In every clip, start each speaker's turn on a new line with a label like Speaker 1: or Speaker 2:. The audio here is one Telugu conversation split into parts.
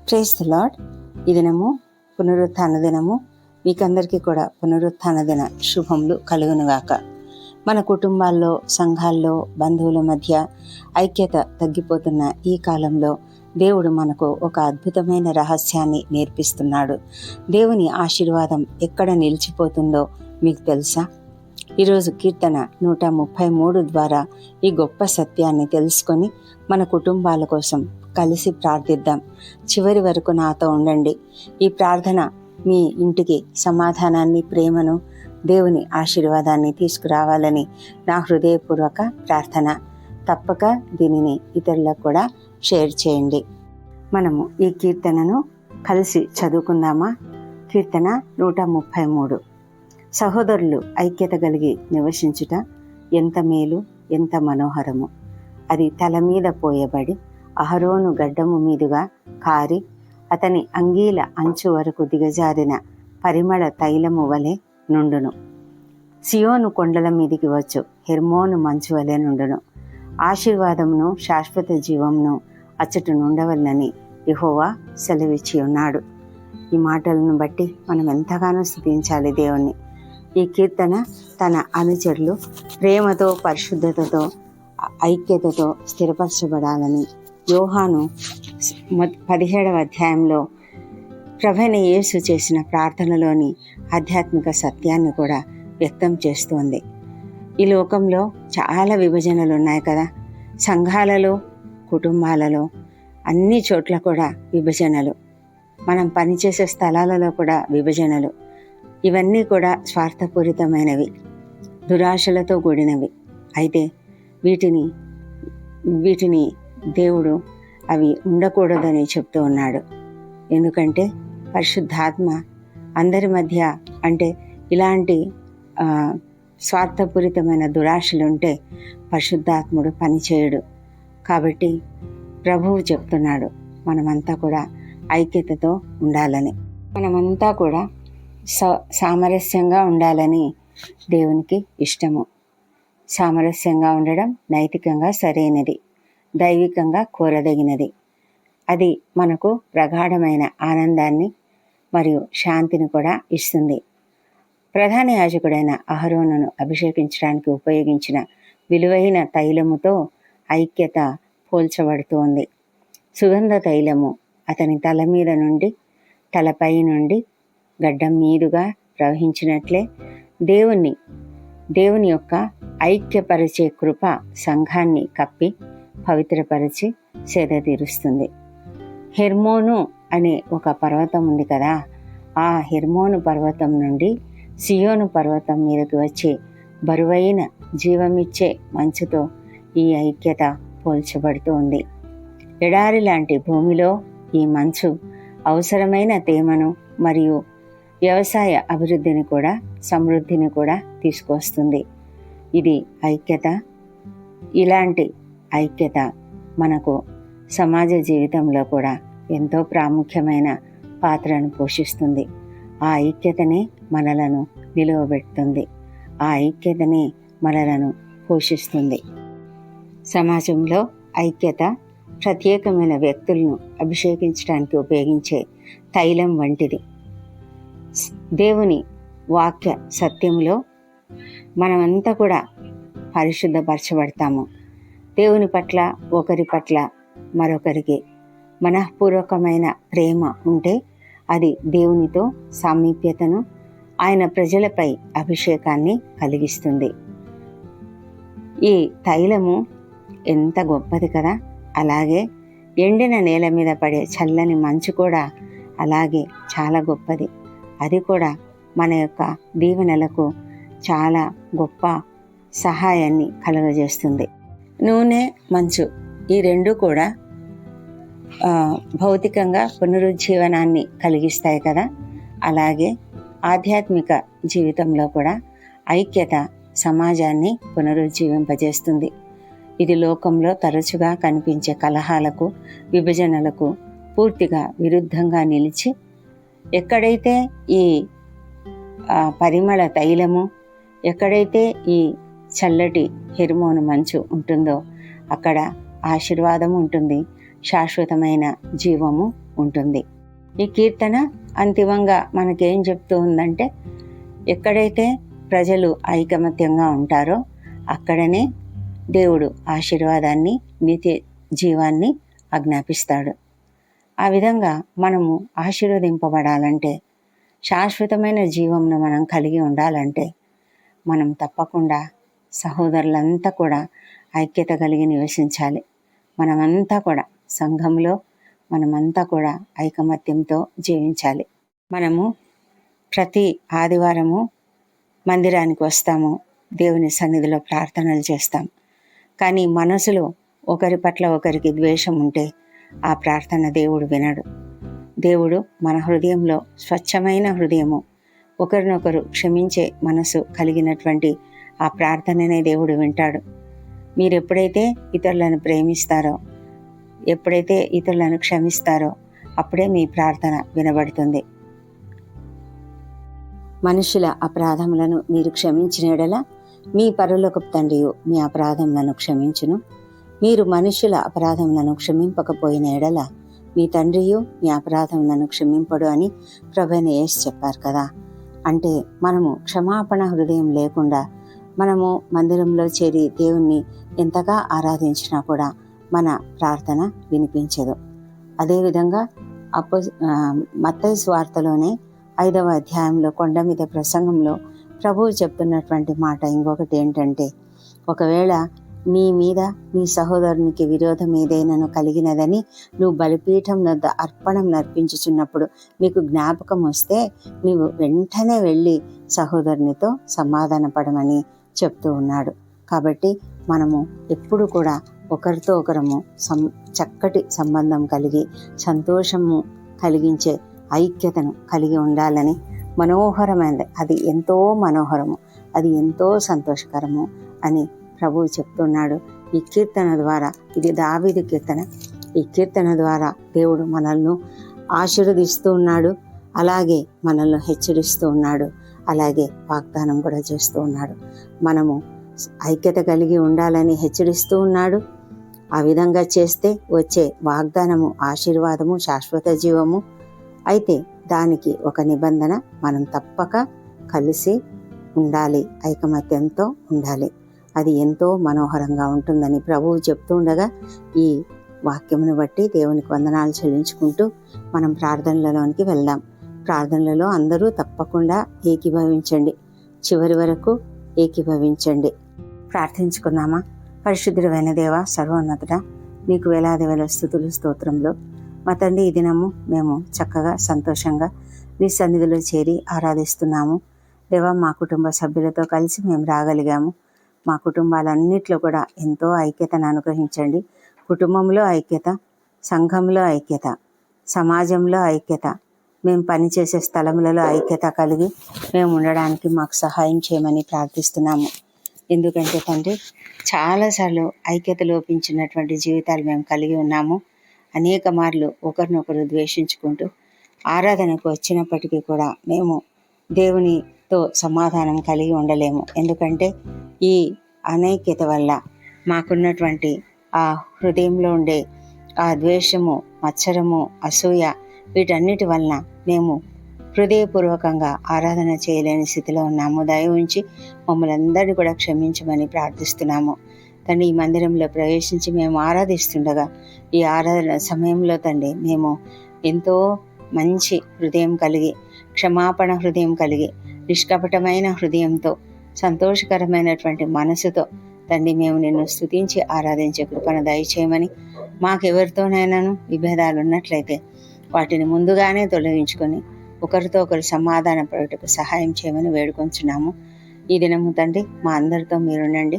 Speaker 1: Praise the lord. ఈ దినము పునరుత్థాన దినము. మీకందరికీ కూడా పునరుత్థాన దిన శుభములు కలుగునుగాక. మన కుటుంబాల్లో, సంఘాల్లో, బంధువుల మధ్య ఐక్యత తగ్గిపోతున్న ఈ కాలంలో దేవుడు మనకు ఒక అద్భుతమైన రహస్యాన్ని నేర్పిస్తున్నాడు. దేవుని ఆశీర్వాదం ఎక్కడ నిలిచిపోతుందో మీకు తెలుసా? ఈరోజు కీర్తన 133 ద్వారా ఈ గొప్ప సత్యాన్ని తెలుసుకొని మన కుటుంబాల కోసం కలిసి ప్రార్థిద్దాం. చివరి వరకు నాతో ఉండండి. ఈ ప్రార్థన మీ ఇంటికి సమాధానాన్ని, ప్రేమను, దేవుని ఆశీర్వాదాన్ని తీసుకురావాలని నా హృదయపూర్వక ప్రార్థన. తప్పక దీనిని ఇతరులకు కూడా షేర్ చేయండి. మనము ఈ కీర్తనను కలిసి చదువుకుందామా? కీర్తన 133. సహోదరులు ఐక్యత కలిగి నివసించుట ఎంత మేలు, ఎంత మనోహరము. అది తల మీద పోయబడి అహరోను గడ్డము మీదుగా కారి అతని అంగీల అంచు వరకు దిగజారిన పరిమళ తైలము వలె నుండును. సియోను కొండల మీదికి వచ్చు హెర్మోను మంచు వలె నుండును. ఆశీర్వాదమును, శాశ్వత జీవమును అచ్చట నుండవలనని యెహోవా సెలవిచ్చి ఉన్నాడు. ఈ మాటలను బట్టి మనం ఎంతగానో స్తుతించాలి దేవుణ్ణి. ఈ కీర్తన తన అనుచరులు ప్రేమతో, పరిశుద్ధతతో, ఐక్యతతో స్థిరపరచబడాలని యోహాను 17వ అధ్యాయంలో ప్రభువైన యేసు చేసిన ప్రార్థనలోని ఆధ్యాత్మిక సత్యాన్ని కూడా వ్యక్తం చేస్తోంది. ఈ లోకంలో చాలా విభజనలు ఉన్నాయి కదా. సంఘాలలో, కుటుంబాలలో, అన్ని చోట్ల కూడా విభజనలు. మనం పనిచేసే స్థలాలలో కూడా విభజనలు. ఇవన్నీ కూడా స్వార్థపూరితమైనవి, దురాశలతో కూడినవి. అయితే వీటిని దేవుడు అవి ఉండకూడదని చెప్తూ ఉన్నాడు. ఎందుకంటే పరిశుద్ధాత్మ అందరి మధ్య, అంటే ఇలాంటి స్వార్థపూరితమైన దురాశలు ఉంటే పరిశుద్ధాత్ముడు పనిచేయడు. కాబట్టి ప్రభువు చెప్తున్నాడు మనమంతా కూడా ఐక్యతతో ఉండాలని, మనమంతా కూడా సామరస్యంగా ఉండాలని దేవునికి ఇష్టము. సామరస్యంగా ఉండడం నైతికంగా సరైనది, దైవికంగా కోరదగినది. అది మనకు ప్రగాఢమైన ఆనందాన్ని మరియు శాంతిని కూడా ఇస్తుంది. ప్రధాన యాజకుడైన అహరోనును అభిషేకించడానికి ఉపయోగించిన విలువైన తైలముతో ఐక్యత పోల్చబడుతోంది. సుగంధ తైలము అతని తల మీద నుండి, తలపై నుండి గడ్డం మీదుగా ప్రవహించినట్లే దేవుని యొక్క ఐక్యపరిచే కృప సంఘాన్ని కప్పి పవిత్రపరిచి సేద తీరుస్తుంది. హెర్మోను అనే ఒక పర్వతం ఉంది కదా. ఆ హెర్మోను పర్వతం నుండి సియోను పర్వతం మీదకి వచ్చే బరువైన జీవమిచ్చే మంచుతో ఈ ఐక్యత పోల్చబడుతోంది. ఎడారి లాంటి భూమిలో ఈ మంచు అవసరమైన తేమను మరియు వ్యవసాయ అభివృద్ధిని కూడా, సమృద్ధిని కూడా తీసుకొస్తుంది. ఇది ఐక్యత. ఇలాంటి ఐక్యత మనకు సమాజ జీవితంలో కూడా ఎంతో ప్రాముఖ్యమైన పాత్రను పోషిస్తుంది. ఆ ఐక్యతనే మనలను నిలువబెడుతుంది. ఆ ఐక్యతనే మనలను పోషిస్తుంది. సమాజంలో ఐక్యత ప్రత్యేకమైన వ్యక్తులను అభిషేకించడానికి ఉపయోగించే తైలం వంటిది. దేవుని వాక్య సత్యంలో మనమంతా కూడా పరిశుద్ధపరచబడతాము. దేవుని పట్ల, ఒకరి పట్ల మరొకరికి మనఃపూర్వకమైన ప్రేమ ఉంటే అది దేవునితో సామీప్యతను, ఆయన ప్రజలపై అభిషేకాన్ని కలిగిస్తుంది. ఈ తైలము ఎంత గొప్పది కదా. అలాగే ఎండిన నేల మీద పడే చల్లని మంచు కూడా అలాగే చాలా గొప్పది. అది కూడా మన యొక్క దీవెనలకు చాలా గొప్ప సహాయాన్ని కలుగజేస్తుంది. నూనె, మంచు ఈ రెండు కూడా భౌతికంగా పునరుజ్జీవనాన్ని కలిగిస్తాయి కదా. అలాగే ఆధ్యాత్మిక జీవితంలో కూడా ఐక్యత సమాజాన్ని పునరుజ్జీవింపజేస్తుంది. ఇది లోకంలో తరచుగా కనిపించే కలహాలకు, విభజనలకు పూర్తిగా విరుద్ధంగా నిలిచి, ఎక్కడైతే ఈ పరిమళ తైలము, ఎక్కడైతే ఈ చల్లటి హెర్మోను మంచు ఉంటుందో అక్కడ ఆశీర్వాదము ఉంటుంది, శాశ్వతమైన జీవము ఉంటుంది. ఈ కీర్తన అంతిమంగా మనకేం చెప్తూ ఉందంటే, ఎక్కడైతే ప్రజలు ఐకమత్యంగా ఉంటారో అక్కడనే దేవుడు ఆశీర్వాదాన్ని, నిత్య జీవాన్ని ఆజ్ఞాపిస్తాడు. ఆ విధంగా మనము ఆశీర్వదింపబడాలంటే, శాశ్వతమైన జీవంను మనం కలిగి ఉండాలంటే, మనం తప్పకుండా సహోదరులంతా కూడా ఐక్యత కలిగి నివసించాలి. మనమంతా కూడా సంఘంలో మనమంతా కూడా ఐకమత్యంతో జీవించాలి. మనము ప్రతి ఆదివారము మందిరానికి వస్తాము, దేవుని సన్నిధిలో ప్రార్థనలు చేస్తాం. కానీ మనసులో ఒకరి పట్ల ఒకరికి ద్వేషం ఉంటే ఆ ప్రార్థన దేవుడు వినడు. దేవుడు మన హృదయంలో స్వచ్ఛమైన హృదయము, ఒకరినొకరు క్షమించే మనసు కలిగినటువంటి ఆ ప్రార్థననే దేవుడు వింటాడు. మీరు ఎప్పుడైతే ఇతరులను ప్రేమిస్తారో, ఎప్పుడైతే ఇతరులను క్షమిస్తారో అప్పుడే మీ ప్రార్థన వినబడుతుంది. మనుషుల అపరాధములను మీరు క్షమించిన యెడల మీ పరలోకపు తండ్రియు మీ అపరాధములను క్షమించును. మీరు మనుషుల అపరాధములను క్షమింపకపోయిన యెడల మీ తండ్రియు మీ అపరాధములను క్షమింపడు అని ప్రభువైన యేసు చెప్పారు కదా. అంటే మనము క్షమాపణ హృదయం లేకుండా మనము మందిరంలో చేరి దేవుణ్ణి ఎంతగా ఆరాధించినా కూడా మన ప్రార్థన వినిపించదు. అదేవిధంగా మత్తయి సువార్తలోనే 5వ అధ్యాయంలో కొండ మీద ప్రసంగంలో ప్రభువు చెప్తున్నటువంటి మాట ఇంకొకటి ఏంటంటే, ఒకవేళ నీ మీద నీ సహోదరునికి విరోధం ఏదైనాను కలిగినదని నువ్వు బలిపీఠం వద్ద అర్పణం నర్పించుచున్నప్పుడు నీకు జ్ఞాపకం వస్తే నీవు వెంటనే వెళ్ళి సహోదరునితో సమాధానపడమని చెప్తూ ఉన్నాడు. కాబట్టి మనము ఎప్పుడు కూడా ఒకరితో ఒకరము చక్కటి సంబంధం కలిగి సంతోషము కలిగించే ఐక్యతను కలిగి ఉండాలని, మనోహరమైనది, అది ఎంతో మనోహరము, అది ఎంతో సంతోషకరము అని ప్రభువు చెప్తున్నాడు. ఈ కీర్తన ద్వారా, ఇది దావీదు కీర్తన, ఈ కీర్తన ద్వారా దేవుడు మనల్ని ఆశీర్వదిస్తూ ఉన్నాడు, అలాగే మనల్ని హెచ్చరిస్తూ ఉన్నాడు, అలాగే వాగ్దానం కూడా చేస్తూ ఉన్నాడు. మనము ఐక్యత కలిగి ఉండాలని హెచ్చరిస్తూ ఉన్నాడు. ఆ విధంగా చేస్తే వచ్చే వాగ్దానము ఆశీర్వాదము, శాశ్వత జీవము. అయితే దానికి ఒక నిబంధన, మనం తప్పక కలిసి ఉండాలి, ఐకమత్యంతో ఉండాలి. అది ఎంతో మనోహరంగా ఉంటుందని ప్రభువు చెప్తూ ఉండగా ఈ వాక్యమును బట్టి దేవునికి వందనాలు చెల్లించుకుంటూ మనం ప్రార్థనలలోనికి వెళ్దాం. ప్రార్థనలలో అందరూ తప్పకుండా ఏకీభవించండి, చివరి వరకు ఏకీభవించండి. ప్రార్థించుకుందామా? పరిశుద్ధుడైన దేవ, సర్వోన్నతుడా, నీకు వేలాది వేల స్తుతులు స్తోత్రంలో. మా తండ్రి, ఈ దినము మేము చక్కగా సంతోషంగా నీ సన్నిధిలో చేరి ఆరాధిస్తున్నాము. దేవా, మా కుటుంబ సభ్యులతో కలిసి మేము రాగలిగాము. మా కుటుంబాలన్నిట్లో కూడా ఎంతో ఐక్యతను అనుగ్రహించండి. కుటుంబంలో ఐక్యత, సంఘంలో ఐక్యత, సమాజంలో ఐక్యత, మేము పనిచేసే స్థలములలో ఐక్యత కలిగి మేము ఉండడానికి మాకు సహాయం చేయమని ప్రార్థిస్తున్నాము. ఎందుకంటే తండ్రి, చాలాసార్లు ఐక్యత లోపించినటువంటి జీవితాలు మేము కలిగి ఉన్నాము. అనేక మార్లు ఒకరినొకరు ద్వేషించుకుంటూ ఆరాధనకు వచ్చినప్పటికీ కూడా మేము దేవునితో సమాధానం కలిగి ఉండలేము. ఎందుకంటే ఈ అనైక్యత వల్ల మాకున్నటువంటి ఆ హృదయంలో ఉండే ఆ ద్వేషము, మత్సరము, అసూయ, వీటన్నిటి వలన మేము హృదయపూర్వకంగా ఆరాధన చేయలేని స్థితిలో ఉన్నాము. దయ ఉంచి మమ్మల్ని అందరినీ కూడా క్షమించమని ప్రార్థిస్తున్నాము. తండ్రి, ఈ మందిరంలో ప్రవేశించి మేము ఆరాధిస్తుండగా ఈ ఆరాధన సమయంలో తండ్రి మేము ఎంతో మంచి హృదయం కలిగి, క్షమాపణ హృదయం కలిగి, నిష్కపటమైన హృదయంతో, సంతోషకరమైనటువంటి మనసుతో తండ్రి మేము నిన్ను స్తుతించి ఆరాధించే కృపను దయచేయమని, మాకెవరితోనైనాను విభేదాలు ఉన్నట్లయితే వాటిని ముందుగానే తొలగించుకొని ఒకరితో ఒకరు సమాధాన పడుటకు సహాయం చేయమని వేడుకొంచున్నాము. ఈ దినము తండ్రి మా అందరితో మీరుండండి.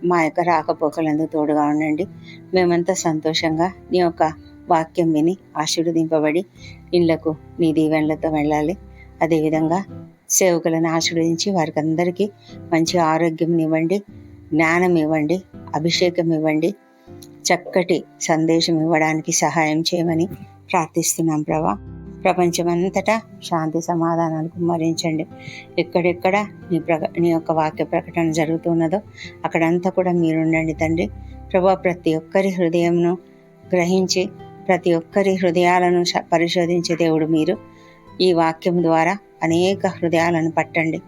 Speaker 1: మా యొక్క రాకపోకలందు తోడుగా ఉండండి. మేమంతా సంతోషంగా నీ యొక్క వాక్యం విని ఆశీర్వదింపబడి ఇళ్లకు నీ దీవెనలతో వెళ్ళాలి. అదేవిధంగా సేవకులను ఆశీర్వదించి వారికి అందరికీ మంచి ఆరోగ్యం ఇవ్వండి, జ్ఞానం ఇవ్వండి, అభిషేకం ఇవ్వండి, చక్కటి సందేశం ఇవ్వడానికి సహాయం చేయమని ప్రార్థిస్తున్నాం ప్రభా. ప్రపంచమంతటా శాంతి సమాధానాలు కుమ్మరించండి. ఎక్కడెక్కడ నీ యొక్క వాక్య ప్రకటన జరుగుతున్నదో అక్కడంతా కూడా మీరుండండి తండ్రి. ప్రభా, ప్రతి ఒక్కరి హృదయంను గ్రహించి ప్రతి ఒక్కరి హృదయాలను పరిశోధించే దేవుడు మీరు. ఈ వాక్యం ద్వారా అనేక హృదయాలను పట్టండి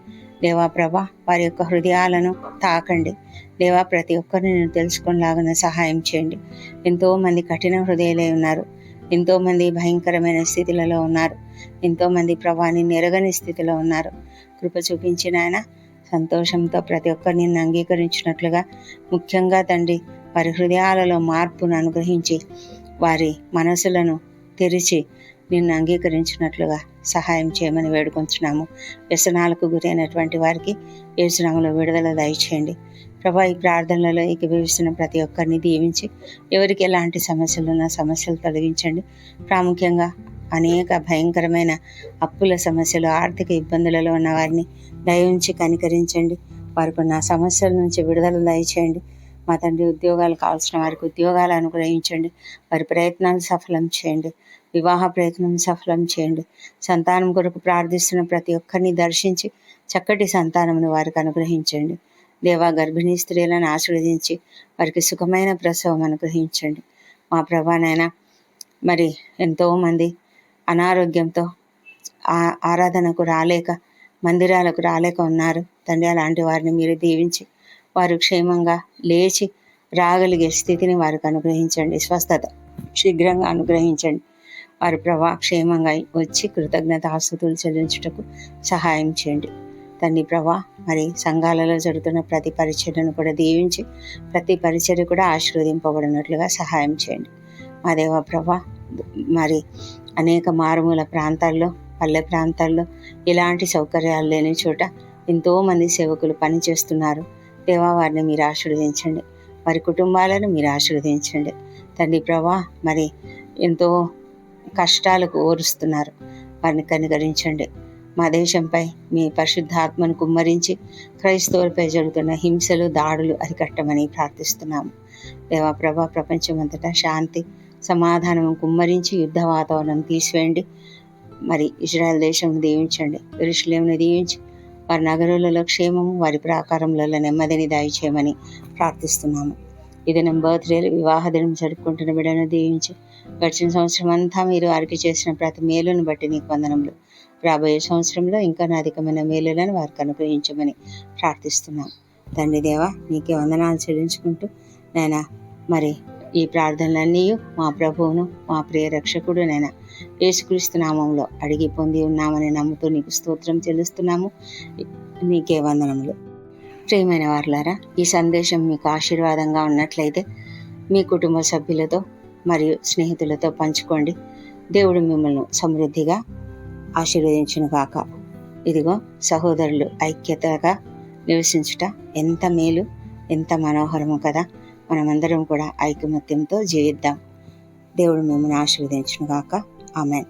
Speaker 1: దేవా. ప్రభా, వారి యొక్క హృదయాలను తాకండి దేవా. ప్రతి ఒక్కరిని తెలుసుకునేలాగా సహాయం చేయండి. ఎంతోమంది కఠిన హృదయాలే ఉన్నారు, ఎంతోమంది భయంకరమైన స్థితిలలో ఉన్నారు, ఎంతోమంది ప్రభాని నెరగని స్థితిలో ఉన్నారు. కృప చూపించిన ఆయన సంతోషంతో ప్రతి ఒక్కరిని నిన్ను అంగీకరించినట్లుగా, ముఖ్యంగా తండ్రి వారి హృదయాలలో మార్పును అనుగ్రహించి వారి మనసులను తెరిచి నిన్ను అంగీకరించినట్లుగా సహాయం చేయమని వేడుకొంచున్నాము. వ్యసనాలకు గురైనటువంటి వారికి యేసు నామములో విడుదల దయచేయండి ప్రభా. ఈ ప్రార్థనలలో ఏకీభవిస్తున్న ప్రతి ఒక్కరిని దీవించి, ఎవరికి ఎలాంటి సమస్యలున్నా సమస్యలు తొలగించండి. ప్రాముఖ్యంగా అనేక భయంకరమైన అప్పుల సమస్యలు, ఆర్థిక ఇబ్బందులలో ఉన్న వారిని దయ ఉంచి కనికరించండి. వారికి ఉన్న సమస్యల నుంచి విడుదల దయచేయండి. మా తండ్రి, ఉద్యోగాలు కావాల్సిన వారికి ఉద్యోగాలు అనుగ్రహించండి. వారి ప్రయత్నాలు సఫలం చేయండి. వివాహ ప్రయత్నం సఫలం చేయండి. సంతానం కొరకు ప్రార్థిస్తున్న ప్రతి ఒక్కరిని దర్శించి చక్కటి సంతానమును వారికి అనుగ్రహించండి దేవా. గర్భిణీ స్త్రీలను ఆశీర్వదించి వారికి సుఖమైన ప్రసవం అనుగ్రహించండి మా ప్రభానైనా. మరి ఎంతోమంది అనారోగ్యంతో ఆరాధనకు రాలేక, మందిరాలకు రాలేక ఉన్నారు తండ్రి. అలాంటి వారిని మీరు దీవించి వారు క్షేమంగా లేచి రాగలిగే స్థితిని వారికి అనుగ్రహించండి. స్వస్థత శీఘ్రంగా అనుగ్రహించండి. వారి ప్రభా క్షేమంగా వచ్చి కృతజ్ఞతాస్తుతులు చెల్లించుటకు సహాయం చేయండి తండ్రి ప్రభా. మరి సంఘాలలో జరుగుతున్న ప్రతి పరిచర్యను కూడా దీవించి ప్రతి పరిచర్య కూడా ఆశీర్వదింపబడినట్లుగా సహాయం చేయండి మా దేవ ప్రభా. మరి అనేక మారుమూల ప్రాంతాల్లో, పల్లె ప్రాంతాల్లో ఇలాంటి సౌకర్యాలు లేని చోట ఎంతోమంది సేవకులు పనిచేస్తున్నారు దేవా. వారిని మీరు ఆశీర్వదించండి, వారి కుటుంబాలను మీరు ఆశీర్వదించండి తండ్రి ప్రభా. మరి ఎంతో కష్టాలకు ఓరుస్తున్నారు, వారిని కనికరించండి. మా దేశంపై మీ పరిశుద్ధాత్మను కుమ్మరించి క్రైస్తవులపై జరుగుతున్న హింసలు, దాడులు అరికట్టమని ప్రార్థిస్తున్నాము దేవా ప్రభా. ప్రపంచమంతటా శాంతి సమాధానం కుమ్మరించి యుద్ధ వాతావరణం తీసివేయండి. మరి ఇజ్రాయెల్ దేశం దీవించండి, యెరూషలేమును దీవించి వారి నగరాలలో క్షేమము, వారి ప్రాకారములలో నెమ్మదిని దయచేయమని ప్రార్థిస్తున్నాము. ఇది నా బర్త్డేలు, వివాహ దినం జరుపుకుంటున్న బిడ్డను దీవించి గడిచిన సంవత్సరం అంతా మీరు వారికి చేసిన ప్రతి మేలును బట్టి నీకు వందనములు. రాబోయే సంవత్సరంలో ఇంకా అధికమైన మేలులను వారికి అనుగ్రహించమని ప్రార్థిస్తున్నాం తండ్రి దేవా. నీకే వందనాలు చెల్లించుకుంటూ నైనా మరి ఈ ప్రార్థనలన్నీ మా ప్రభువును, మా ప్రియ రక్షకుడు నైనా యేసుక్రీస్తు నామంలో అడిగి పొంది ఉన్నామని నమ్ముతూ నీకు స్తోత్రం చెల్లిస్తున్నాము. నీకే వందనములు. ప్రియమైన వారులారా, ఈ సందేశం మీకు ఆశీర్వాదంగా ఉన్నట్లయితే మీ కుటుంబ సభ్యులతో మరియు స్నేహితులతో పంచుకోండి. దేవుడు మిమ్మల్ని సమృద్ధిగా ఆశీర్వదించును గాక. ఇదిగో సహోదరులు ఐక్యతగా నివసించుట ఎంత మేలు, ఎంత మనోహరము కదా. మనమందరం కూడా ఐకమత్యంతో జీవిద్దాం. దేవుడు మిమ్మల్ని ఆశీర్వదించును గాక. ఆమేన్.